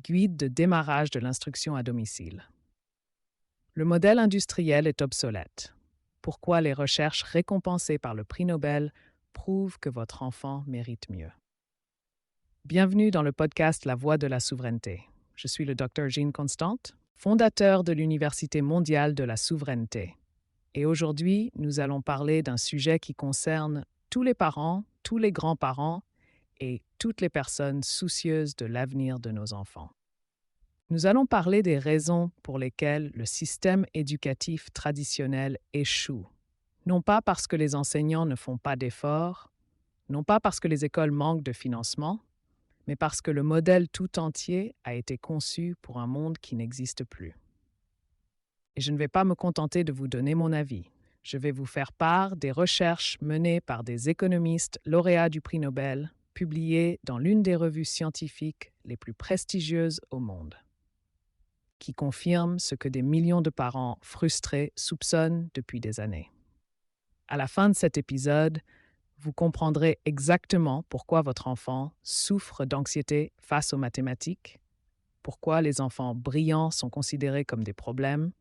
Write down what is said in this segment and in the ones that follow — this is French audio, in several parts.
guide de démarrage de l'instruction à domicile. Le modèle industriel est obsolète. Pourquoi les recherches récompensées par le prix Nobel prouvent que votre enfant mérite mieux. Bienvenue dans le podcast La Voix de la souveraineté. Je suis le Dr Jean Constante, fondateur de l'Université mondiale de la souveraineté. Et aujourd'hui, nous allons parler d'un sujet qui concerne tous les parents, tous les grands-parents et toutes les personnes soucieuses de l'avenir de nos enfants. Nous allons parler des raisons pour lesquelles le système éducatif traditionnel échoue. Non pas parce que les enseignants ne font pas d'efforts, non pas parce que les écoles manquent de financement, mais parce que le modèle tout entier a été conçu pour un monde qui n'existe plus. Et je ne vais pas me contenter de vous donner mon avis. Je vais vous faire part des recherches menées par des économistes lauréats du prix Nobel, publiées dans l'une des revues scientifiques les plus prestigieuses au monde, qui confirment ce que des millions de parents frustrés soupçonnent depuis des années. À la fin de cet épisode, vous comprendrez exactement pourquoi votre enfant souffre d'anxiété face aux mathématiques, pourquoi les enfants brillants sont considérés comme des problèmes,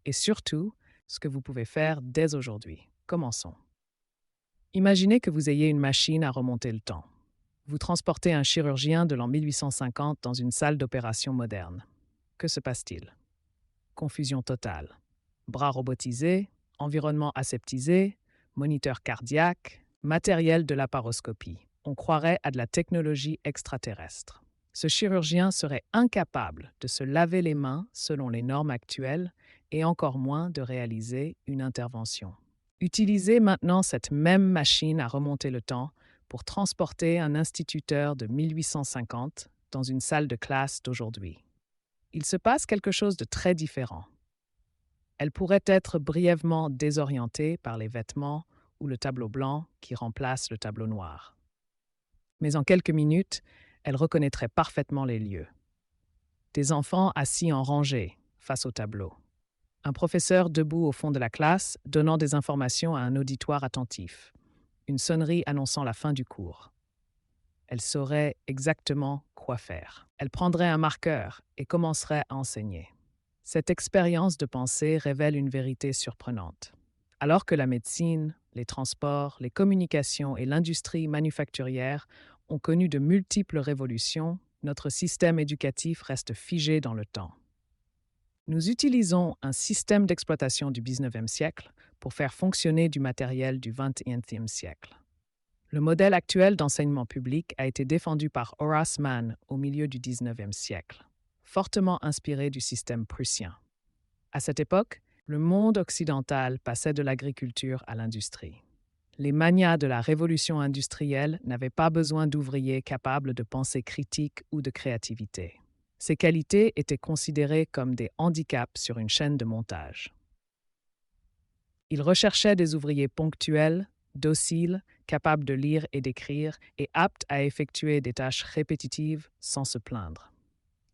et surtout, ce que vous pouvez faire dès aujourd'hui. Commençons. Imaginez que vous ayez une machine à remonter le temps. Vous transportez un chirurgien de l'an 1850 dans une salle d'opération moderne. Que se passe-t-il? Confusion totale. Bras robotisés, environnement aseptisé, moniteur cardiaque, matériel de laparoscopie. On croirait à de la technologie extraterrestre. Ce chirurgien serait incapable de se laver les mains selon les normes actuelles et encore moins de réaliser une intervention. Utilisez maintenant cette même machine à remonter le temps pour transporter un instituteur de 1850 dans une salle de classe d'aujourd'hui. Il se passe quelque chose de très différent. Elle pourrait être brièvement désorientée par les vêtements ou le tableau blanc qui remplace le tableau noir. Mais en quelques minutes, elle reconnaîtrait parfaitement les lieux. Des enfants assis en rangée face au tableau. Un professeur debout au fond de la classe donnant des informations à un auditoire attentif. Une sonnerie annonçant la fin du cours. Elle saurait exactement quoi faire. Elle prendrait un marqueur et commencerait à enseigner. Cette expérience de pensée révèle une vérité surprenante. Alors que la médecine, les transports, les communications et l'industrie manufacturière ont connu de multiples révolutions, notre système éducatif reste figé dans le temps. Nous utilisons un système d'exploitation du 19e siècle pour faire fonctionner du matériel du 21e siècle. Le modèle actuel d'enseignement public a été défendu par Horace Mann au milieu du 19e siècle, fortement inspiré du système prussien. À cette époque, le monde occidental passait de l'agriculture à l'industrie. Les magnats de la révolution industrielle n'avaient pas besoin d'ouvriers capables de pensée critique ou de créativité. Ces qualités étaient considérées comme des handicaps sur une chaîne de montage. Ils recherchaient des ouvriers ponctuels, dociles, capables de lire et d'écrire et aptes à effectuer des tâches répétitives sans se plaindre.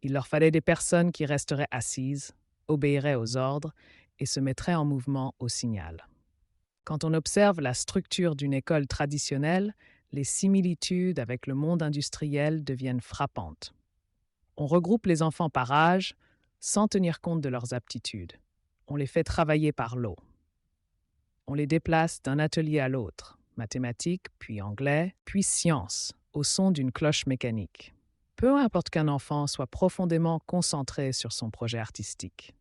Il leur fallait des personnes qui resteraient assises, obéiraient aux ordres et se mettraient en mouvement au signal. Quand on observe la structure d'une école traditionnelle, les similitudes avec le monde industriel deviennent frappantes. On regroupe les enfants par âge sans tenir compte de leurs aptitudes. On les fait travailler par lot. On les déplace d'un atelier à l'autre, mathématiques, puis anglais, puis sciences, au son d'une cloche mécanique. Peu importe qu'un enfant soit profondément concentré sur son projet artistique.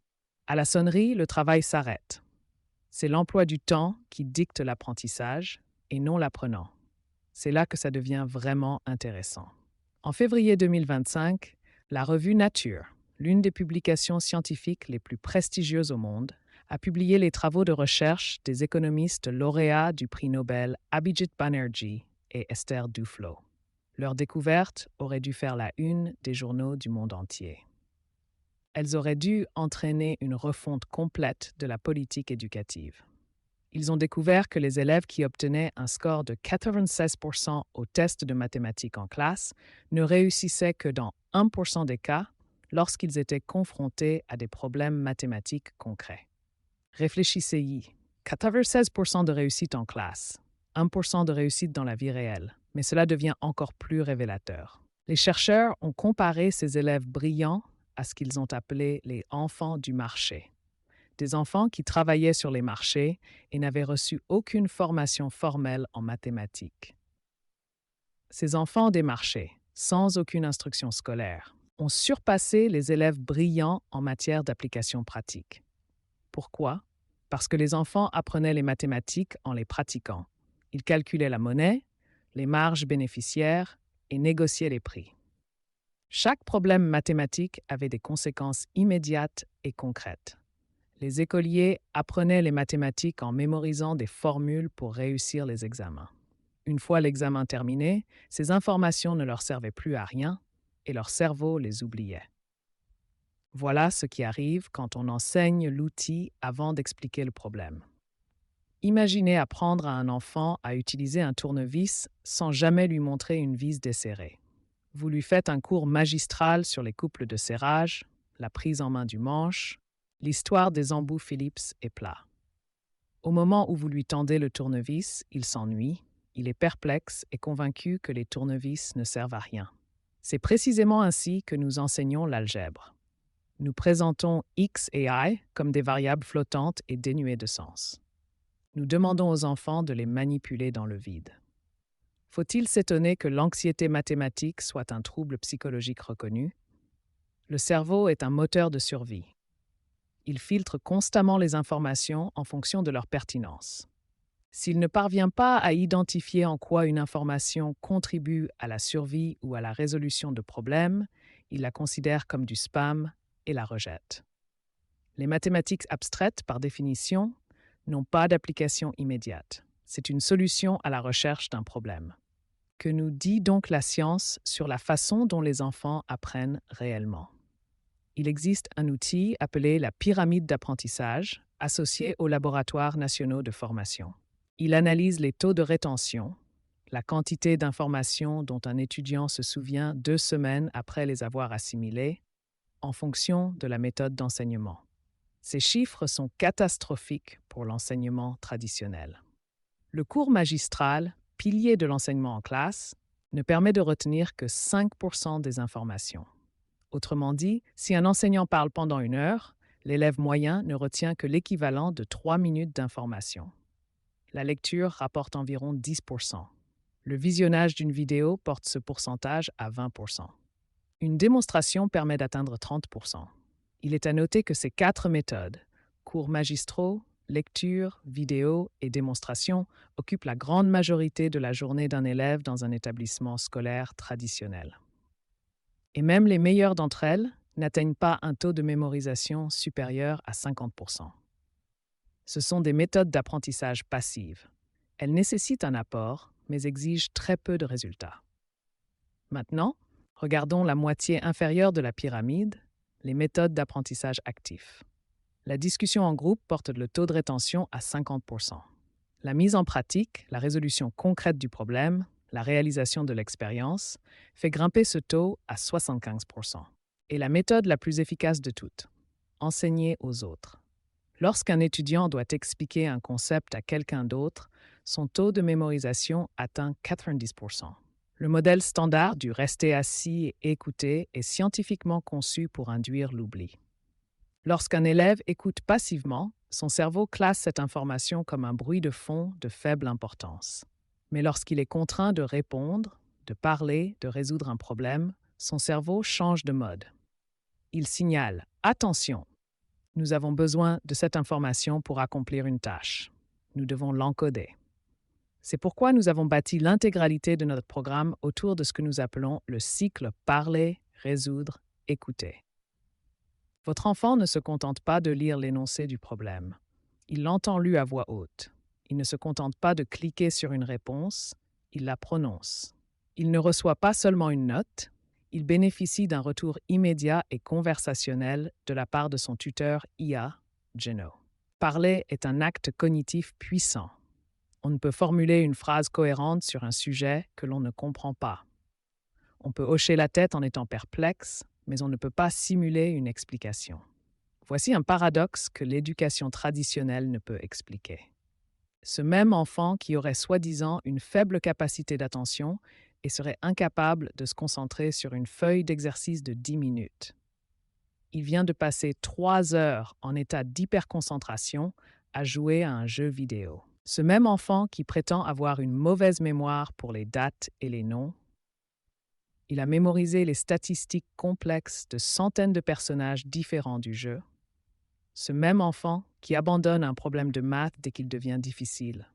À la sonnerie, le travail s'arrête. C'est l'emploi du temps qui dicte l'apprentissage et non l'apprenant. C'est là que ça devient vraiment intéressant. En février 2025, la revue Nature, l'une des publications scientifiques les plus prestigieuses au monde, a publié les travaux de recherche des économistes lauréats du prix Nobel Abhijit Banerjee et Esther Duflo. Leurs découvertes auraient dû faire la une des journaux du monde entier. Elles auraient dû entraîner une refonte complète de la politique éducative. Ils ont découvert que les élèves qui obtenaient un score de 96% au test de mathématiques en classe ne réussissaient que dans 1% des cas lorsqu'ils étaient confrontés à des problèmes mathématiques concrets. Réfléchissez-y. 96% de réussite en classe, 1% de réussite dans la vie réelle, mais cela devient encore plus révélateur. Les chercheurs ont comparé ces élèves brillants à ce qu'ils ont appelé les enfants du marché, des enfants qui travaillaient sur les marchés et n'avaient reçu aucune formation formelle en mathématiques. Ces enfants des marchés, sans aucune instruction scolaire, ont surpassé les élèves brillants en matière d'application pratique. Pourquoi? Parce que les enfants apprenaient les mathématiques en les pratiquant. Ils calculaient la monnaie, les marges bénéficiaires et négociaient les prix. Chaque problème mathématique avait des conséquences immédiates et concrètes. Les écoliers apprenaient les mathématiques en mémorisant des formules pour réussir les examens. Une fois l'examen terminé, ces informations ne leur servaient plus à rien et leur cerveau les oubliait. Voilà ce qui arrive quand on enseigne l'outil avant d'expliquer le problème. Imaginez apprendre à un enfant à utiliser un tournevis sans jamais lui montrer une vis desserrée. Vous lui faites un cours magistral sur les couples de serrage, la prise en main du manche, l'histoire des embouts Phillips et plats. Au moment où vous lui tendez le tournevis, il s'ennuie, il est perplexe et convaincu que les tournevis ne servent à rien. C'est précisément ainsi que nous enseignons l'algèbre. Nous présentons x et y comme des variables flottantes et dénuées de sens. Nous demandons aux enfants de les manipuler dans le vide. Faut-il s'étonner que l'anxiété mathématique soit un trouble psychologique reconnu? Le cerveau est un moteur de survie. Il filtre constamment les informations en fonction de leur pertinence. S'il ne parvient pas à identifier en quoi une information contribue à la survie ou à la résolution de problèmes, il la considère comme du spam et la rejette. Les mathématiques abstraites, par définition, n'ont pas d'application immédiate. C'est une solution à la recherche d'un problème. Que nous dit donc la science sur la façon dont les enfants apprennent réellement? Il existe un outil appelé la pyramide d'apprentissage, associé aux laboratoires nationaux de formation. Il analyse les taux de rétention, la quantité d'informations dont un étudiant se souvient 2 semaines après les avoir assimilées, en fonction de la méthode d'enseignement. Ces chiffres sont catastrophiques pour l'enseignement traditionnel. Le cours magistral, pilier de l'enseignement en classe, ne permet de retenir que 5% des informations. Autrement dit, si un enseignant parle pendant 1 heure, l'élève moyen ne retient que l'équivalent de 3 minutes d'information. La lecture rapporte environ 10%. Le visionnage d'une vidéo porte ce pourcentage à 20%. Une démonstration permet d'atteindre 30%. Il est à noter que ces 4 méthodes, cours magistraux, lecture, vidéo et démonstration, occupent la grande majorité de la journée d'un élève dans un établissement scolaire traditionnel. Et même les meilleures d'entre elles n'atteignent pas un taux de mémorisation supérieur à 50%. Ce sont des méthodes d'apprentissage passives. Elles nécessitent un apport, mais exigent très peu de résultats. Maintenant, regardons la moitié inférieure de la pyramide, les méthodes d'apprentissage actif. La discussion en groupe porte le taux de rétention à 50%. La mise en pratique, la résolution concrète du problème, la réalisation de l'expérience, fait grimper ce taux à 75%. Et la méthode la plus efficace de toutes, enseigner aux autres. Lorsqu'un étudiant doit expliquer un concept à quelqu'un d'autre, son taux de mémorisation atteint 90%. Le modèle standard du rester assis et écouter est scientifiquement conçu pour induire l'oubli. Lorsqu'un élève écoute passivement, son cerveau classe cette information comme un bruit de fond de faible importance. Mais lorsqu'il est contraint de répondre, de parler, de résoudre un problème, son cerveau change de mode. Il signale « Attention, nous avons besoin de cette information pour accomplir une tâche. Nous devons l'encoder. » C'est pourquoi nous avons bâti l'intégralité de notre programme autour de ce que nous appelons le cycle parler, résoudre, écouter. Votre enfant ne se contente pas de lire l'énoncé du problème. Il l'entend lu à voix haute. Il ne se contente pas de cliquer sur une réponse, il la prononce. Il ne reçoit pas seulement une note, il bénéficie d'un retour immédiat et conversationnel de la part de son tuteur IA, Geno. Parler est un acte cognitif puissant. On ne peut formuler une phrase cohérente sur un sujet que l'on ne comprend pas. On peut hocher la tête en étant perplexe, mais on ne peut pas simuler une explication. Voici un paradoxe que l'éducation traditionnelle ne peut expliquer. Ce même enfant qui aurait soi-disant une faible capacité d'attention et serait incapable de se concentrer sur une feuille d'exercice de 10 minutes. Il vient de passer 3 heures en état d'hyperconcentration à jouer à un jeu vidéo. Ce même enfant qui prétend avoir une mauvaise mémoire pour les dates et les noms, il a mémorisé les statistiques complexes de centaines de personnages différents du jeu. Ce même enfant qui abandonne un problème de maths dès qu'il devient difficile.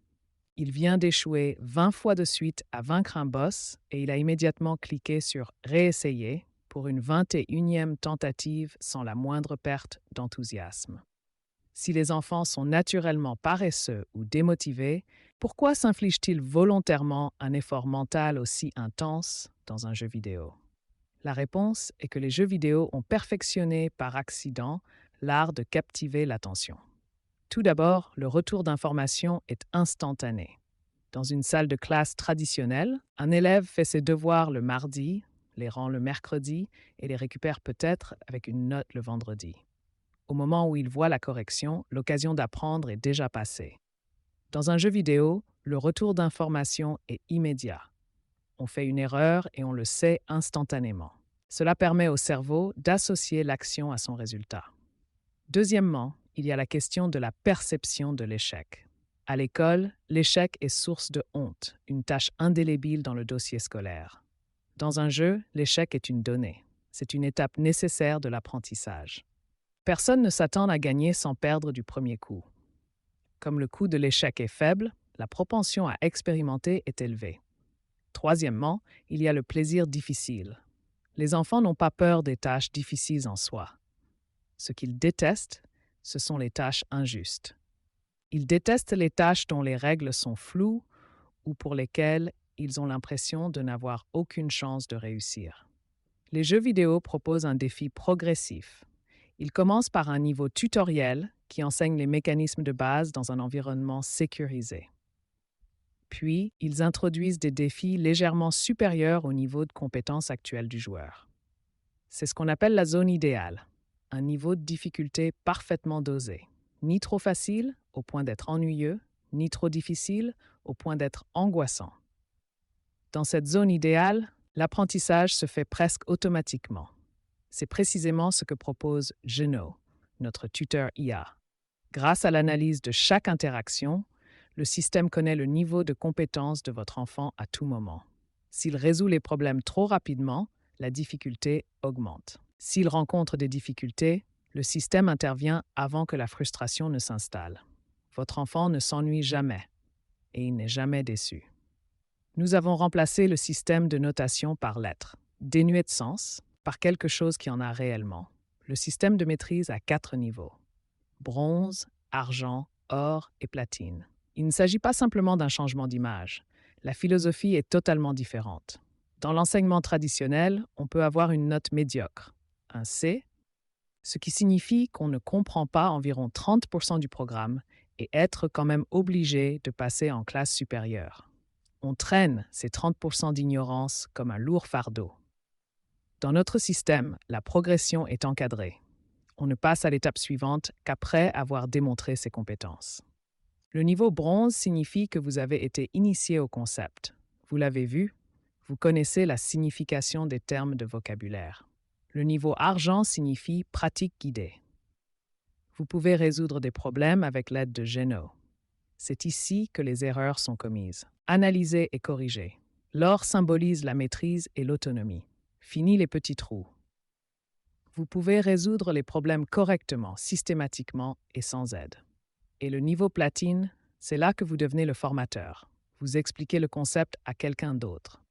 Il vient d'échouer 20 fois de suite à vaincre un boss et il a immédiatement cliqué sur « Réessayer » pour une 21e tentative sans la moindre perte d'enthousiasme. Si les enfants sont naturellement paresseux ou démotivés, pourquoi s'infligent-ils volontairement un effort mental aussi intense dans un jeu vidéo? La réponse est que les jeux vidéo ont perfectionné par accident l'art de captiver l'attention. Tout d'abord, le retour d'information est instantané. Dans une salle de classe traditionnelle, un élève fait ses devoirs le mardi, les rend le mercredi et les récupère peut-être avec une note le vendredi. Au moment où il voit la correction, l'occasion d'apprendre est déjà passée. Dans un jeu vidéo, le retour d'information est immédiat. On fait une erreur et on le sait instantanément. Cela permet au cerveau d'associer l'action à son résultat. Deuxièmement, il y a la question de la perception de l'échec. À l'école, l'échec est source de honte, une tâche indélébile dans le dossier scolaire. Dans un jeu, l'échec est une donnée. C'est une étape nécessaire de l'apprentissage. Personne ne s'attend à gagner sans perdre du premier coup. Comme le coût de l'échec est faible, la propension à expérimenter est élevée. Troisièmement, il y a le plaisir difficile. Les enfants n'ont pas peur des tâches difficiles en soi. Ce qu'ils détestent, ce sont les tâches injustes. Ils détestent les tâches dont les règles sont floues ou pour lesquelles ils ont l'impression de n'avoir aucune chance de réussir. Les jeux vidéo proposent un défi progressif. Ils commencent par un niveau tutoriel qui enseigne les mécanismes de base dans un environnement sécurisé. Puis, ils introduisent des défis légèrement supérieurs au niveau de compétence actuel du joueur. C'est ce qu'on appelle la zone idéale, un niveau de difficulté parfaitement dosé. Ni trop facile, au point d'être ennuyeux, ni trop difficile, au point d'être angoissant. Dans cette zone idéale, l'apprentissage se fait presque automatiquement. C'est précisément ce que propose Geno, notre tuteur IA. Grâce à l'analyse de chaque interaction, le système connaît le niveau de compétence de votre enfant à tout moment. S'il résout les problèmes trop rapidement, la difficulté augmente. S'il rencontre des difficultés, le système intervient avant que la frustration ne s'installe. Votre enfant ne s'ennuie jamais et il n'est jamais déçu. Nous avons remplacé le système de notation par lettres, dénué de sens, par quelque chose qui en a réellement. Le système de maîtrise a 4 niveaux: bronze, argent, or et platine. Il ne s'agit pas simplement d'un changement d'image. La philosophie est totalement différente. Dans l'enseignement traditionnel, on peut avoir une note médiocre, un C, ce qui signifie qu'on ne comprend pas environ 30% du programme et être quand même obligé de passer en classe supérieure. On traîne ces 30% d'ignorance comme un lourd fardeau. Dans notre système, la progression est encadrée. On ne passe à l'étape suivante qu'après avoir démontré ses compétences. Le niveau bronze signifie que vous avez été initié au concept. Vous l'avez vu, vous connaissez la signification des termes de vocabulaire. Le niveau argent signifie pratique guidée. Vous pouvez résoudre des problèmes avec l'aide de Geno. C'est ici que les erreurs sont commises. Analyser et corriger. L'or symbolise la maîtrise et l'autonomie. Fini les petits trous. Vous pouvez résoudre les problèmes correctement, systématiquement et sans aide. Et le niveau platine, c'est là que vous devenez le formateur. Vous expliquez le concept à quelqu'un d'autre.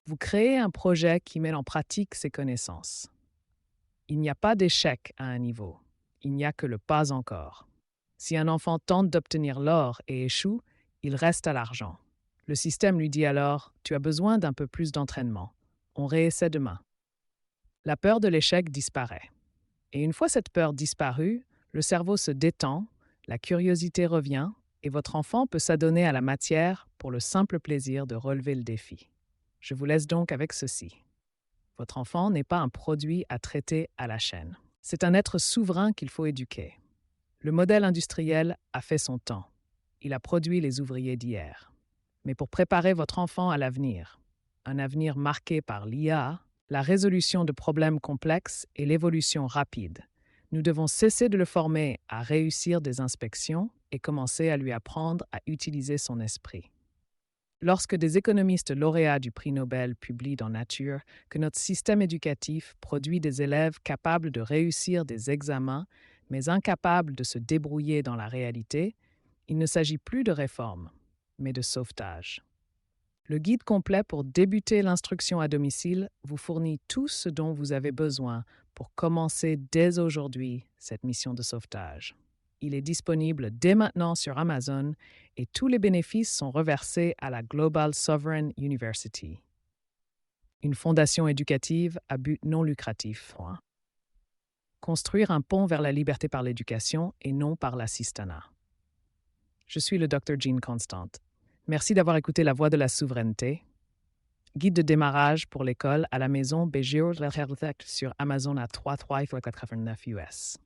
Vous créez un projet qui met en pratique ces connaissances. Il n'y a pas d'échec à un niveau. Il n'y a que le pas encore. Si un enfant tente d'obtenir l'or et échoue, il reste à l'argent. Le système lui dit alors « Tu as besoin d'un peu plus d'entraînement. On réessaie demain. » La peur de l'échec disparaît. Et une fois cette peur disparue, le cerveau se détend, la curiosité revient et votre enfant peut s'adonner à la matière pour le simple plaisir de relever le défi. Je vous laisse donc avec ceci. Votre enfant n'est pas un produit à traiter à la chaîne. C'est un être souverain qu'il faut éduquer. Le modèle industriel a fait son temps. Il a produit les ouvriers d'hier. Mais pour préparer votre enfant à l'avenir, un avenir marqué par l'IA, la résolution de problèmes complexes et l'évolution rapide. Nous devons cesser de le former à réussir des inspections et commencer à lui apprendre à utiliser son esprit. Lorsque des économistes lauréats du prix Nobel publient dans Nature que notre système éducatif produit des élèves capables de réussir des examens, mais incapables de se débrouiller dans la réalité, il ne s'agit plus de réforme, mais de sauvetage. Le guide complet pour débuter l'instruction à domicile vous fournit tout ce dont vous avez besoin pour commencer dès aujourd'hui cette mission de sauvetage. Il est disponible dès maintenant sur Amazon et tous les bénéfices sont reversés à la Global Sovereign University, une fondation éducative à but non lucratif. Construire un pont vers la liberté par l'éducation et non par l'assistanat. Je suis le Dr. Jean Constant. Merci d'avoir écouté La Voix de la souveraineté. Guide de démarrage pour l'école à la maison Béjur sur Amazon à 3,89 US.